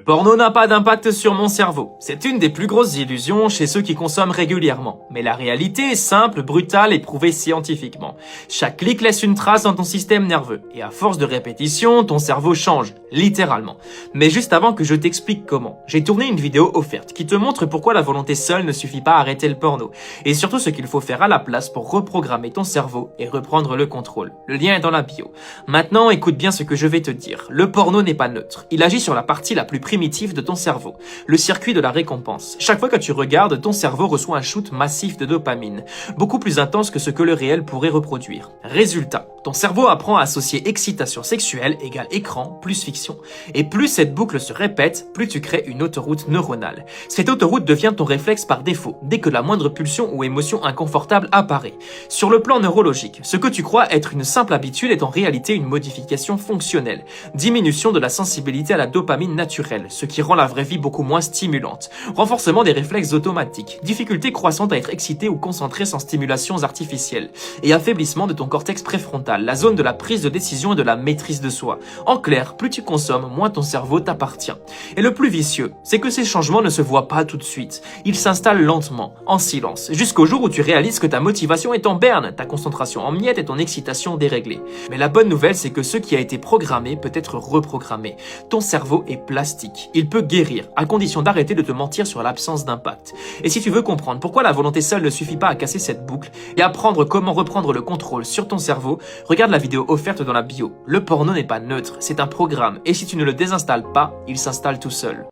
Le porno n'a pas d'impact sur mon cerveau. C'est une des plus grosses illusions chez ceux qui consomment régulièrement. Mais la réalité est simple, brutale et prouvée scientifiquement. Chaque clic laisse une trace dans ton système nerveux. Et à force de répétition, ton cerveau change, littéralement. Mais juste avant que je t'explique comment, j'ai tourné une vidéo offerte qui te montre pourquoi la volonté seule ne suffit pas à arrêter le porno. Et surtout ce qu'il faut faire à la place pour reprogrammer ton cerveau et reprendre le contrôle. Le lien est dans la bio. Maintenant, écoute bien ce que je vais te dire. Le porno n'est pas neutre. Il agit sur la partie la plus primitif de ton cerveau, le circuit de la récompense. Chaque fois que tu regardes, ton cerveau reçoit un shoot massif de dopamine, beaucoup plus intense que ce que le réel pourrait reproduire. Résultat, ton cerveau apprend à associer excitation sexuelle égale écran plus fiction. Et plus cette boucle se répète, plus tu crées une autoroute neuronale. Cette autoroute devient ton réflexe par défaut, dès que la moindre pulsion ou émotion inconfortable apparaît. Sur le plan neurologique, ce que tu crois être une simple habitude est en réalité une modification fonctionnelle, diminution de la sensibilité à la dopamine naturelle, ce qui rend la vraie vie beaucoup moins stimulante. Renforcement des réflexes automatiques, difficulté croissante à être excité ou concentré sans stimulations artificielles, et affaiblissement de ton cortex préfrontal, la zone de la prise de décision et de la maîtrise de soi. En clair, plus tu consommes, moins ton cerveau t'appartient. Et le plus vicieux, c'est que ces changements ne se voient pas tout de suite. Ils s'installent lentement, en silence, jusqu'au jour où tu réalises que ta motivation est en berne, ta concentration en miettes et ton excitation déréglée. Mais la bonne nouvelle, c'est que ce qui a été programmé peut être reprogrammé. Ton cerveau est plastique. Il peut guérir, à condition d'arrêter de te mentir sur l'absence d'impact. Et si tu veux comprendre pourquoi la volonté seule ne suffit pas à casser cette boucle et apprendre comment reprendre le contrôle sur ton cerveau, regarde la vidéo offerte dans la bio. Le porno n'est pas neutre, c'est un programme, et si tu ne le désinstalles pas, il s'installe tout seul.